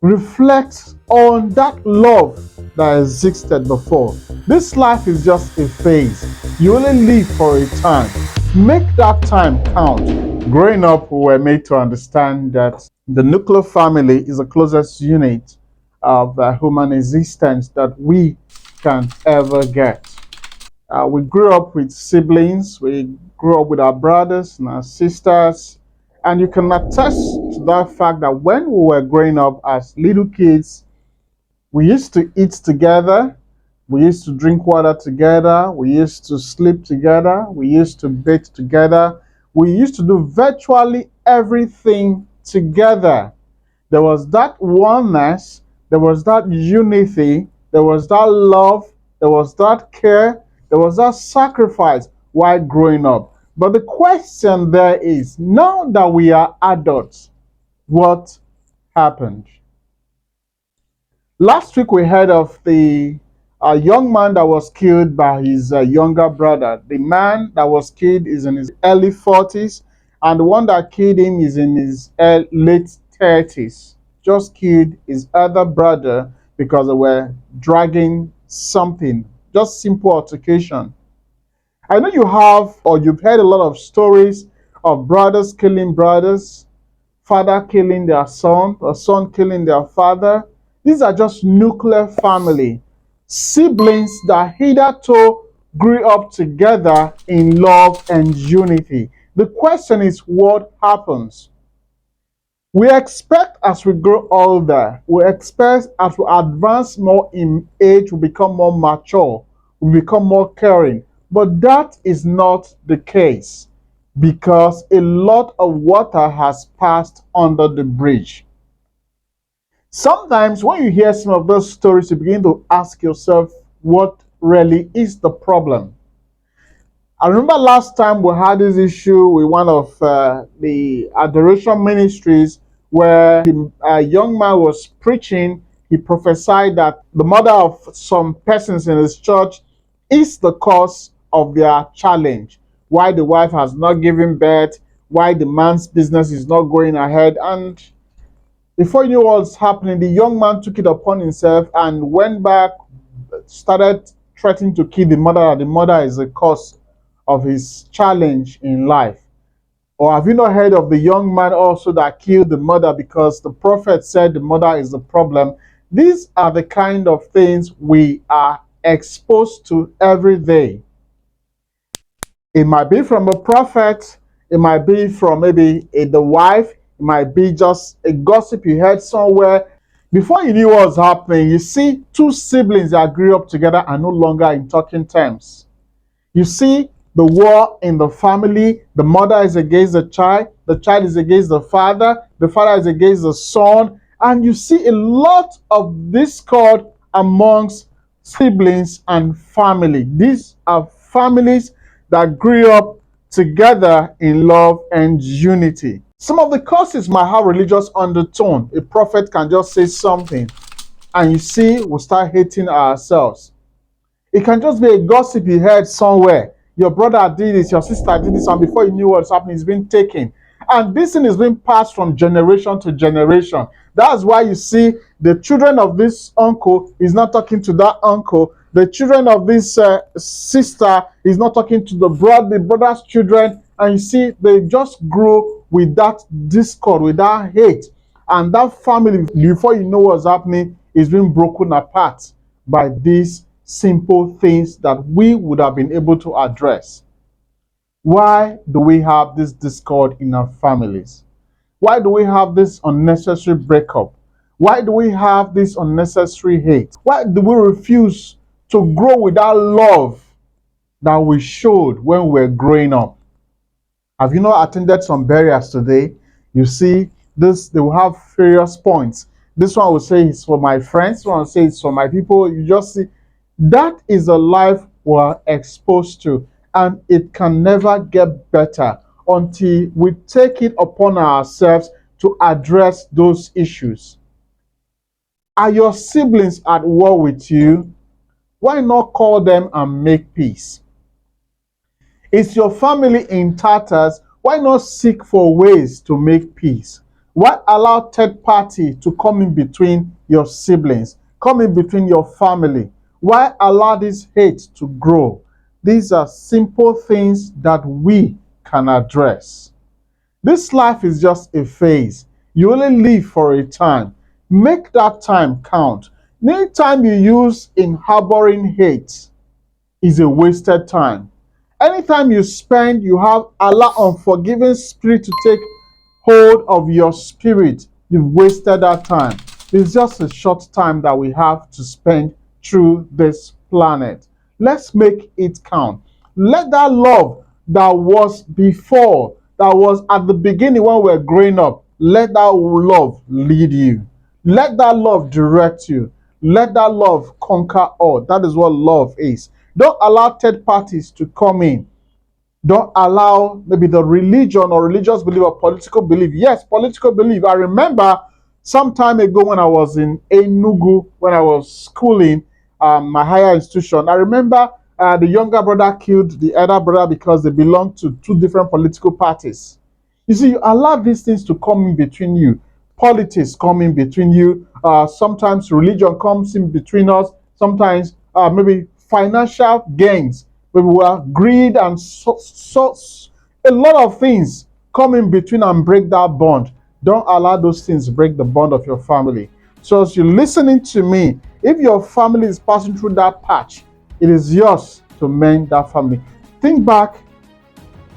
Reflect on that love that existed before. This life is just a phase. You only live for a time. Make that time count. Growing up, we were made to understand that the nuclear family is the closest unit of human existence that we can ever get. We grew up with siblings, we grew up with our brothers and our sisters, and you can attest to that fact that when we were growing up as little kids, we used to eat together, we used to drink water together, we used to sleep together, we used to bathe together, we used to do virtually everything together. There was that oneness, there was that unity, there was that love, there was that care, there was that sacrifice while growing up. But the question there is now that we are adults, what happened? Last week we heard of the young man that was killed by his younger brother. The man that was killed is in his early 40s, and the one that killed him is in his late 30s. Just killed his other brother because they were dragging something, just simple altercation. I know you have, or you've heard a lot of stories of brothers killing brothers, father killing their son, or son killing their father. These are just nuclear family, siblings that hitherto grew up together in love and unity. The question is, what happens? We expect as we grow older, we expect as we advance more in age, we become more mature, we become more caring. But that is not the case because a lot of water has passed under the bridge. Sometimes when you hear some of those stories, you begin to ask yourself, what really is the problem? I remember last time we had this issue with one of the adoration ministries where a young man was preaching. He prophesied that the mother of some persons in his church is the cause of their challenge. Why the wife has not given birth, why the man's business is not going ahead. And before you knew what was happening, the young man took it upon himself and went back, started threatening to kill the mother. The mother is the cause of his challenge in life. Or have you not heard of the young man also that killed the mother because the prophet said the mother is the problem? These are the kind of things we are exposed to every day. It might be from a prophet, it might be from maybe the wife, it might be just a gossip you heard somewhere. Before you knew what was happening, you see two siblings that grew up together are no longer in talking terms. You see the war in the family. The mother is against the child is against the father is against the son, and you see a lot of discord amongst siblings and family. These are families that grew up together in love and unity. Some of the causes might have religious undertone. A prophet can just say something, and you see, we start hating ourselves. It can just be a gossip you heard somewhere. Your brother did this, your sister did this, and before you knew what's happening, it's been taken. And this thing is being passed from generation to generation. That's why you see the children of this uncle is not talking to that uncle. The children of this sister is not talking to the brother's children. And you see, they just grew with that discord, with that hate. And that family, before you know what's happening, is being broken apart by these simple things that we would have been able to address. Why do we have this discord in our families? Why do we have this unnecessary breakup? Why do we have this unnecessary hate? Why do we refuse to grow with that love that we showed when we were growing up? Have you not attended some burials today? You see, this they will have various points. This one will say it's for my friends, this one will say it's for my people. You just see that is a life we're exposed to, and it can never get better until we take it upon ourselves to address those issues. Are your siblings at war with you? Why not call them and make peace? Is your family in tatters? Why not seek for ways to make peace? Why allow third party to come in between your siblings, come in between your family? Why allow this hate to grow? These are simple things that we can address. This life is just a phase. You only live for a time. Make that time count. Any time you use in harboring hate is a wasted time. Anytime you spend, you have allow unforgiving spirit to take hold of your spirit, you've wasted that time. It's just a short time that we have to spend through this planet. Let's make it count. Let that love that was before, that was at the beginning when we were growing up, let that love lead you. Let that love direct you. Let that love conquer all. That is what love is. Don't allow third parties to come in. Don't allow maybe the religion or religious belief or political belief. Yes, political belief. I remember some time ago when I was in Enugu, when I was schooling, my higher institution. I remember the younger brother killed the elder brother because they belonged to two different political parties. You see, you allow these things to come in between you. Politics come in between you. Sometimes religion comes in between us. Sometimes maybe financial gains. Maybe we are greed and a lot of things come in between and break that bond. Don't allow those things break the bond of your family. So as you're listening to me, if your family is passing through that patch, it is yours to mend that family. Think back,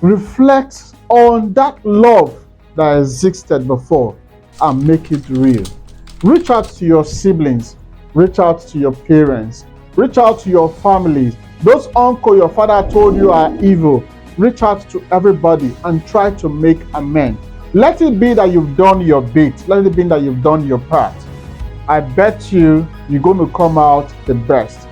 reflect on that love that existed before and make it real. Reach out to your siblings, reach out to your parents, reach out to your families. Those uncle your father told you are evil, reach out to everybody and try to make amends. Let it be that you've done your bit. Let it be that you've done your part. I bet you're going to come out the best.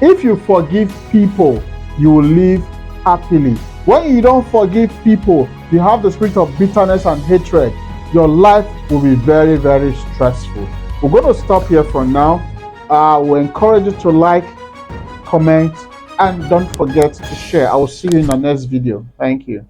If you forgive people, you will live happily. When you don't forgive people, you have the spirit of bitterness and hatred, your life will be very, very stressful. We're going to stop here for now. We encourage you to like, comment, and don't forget to share. I will see you in the next video. Thank you.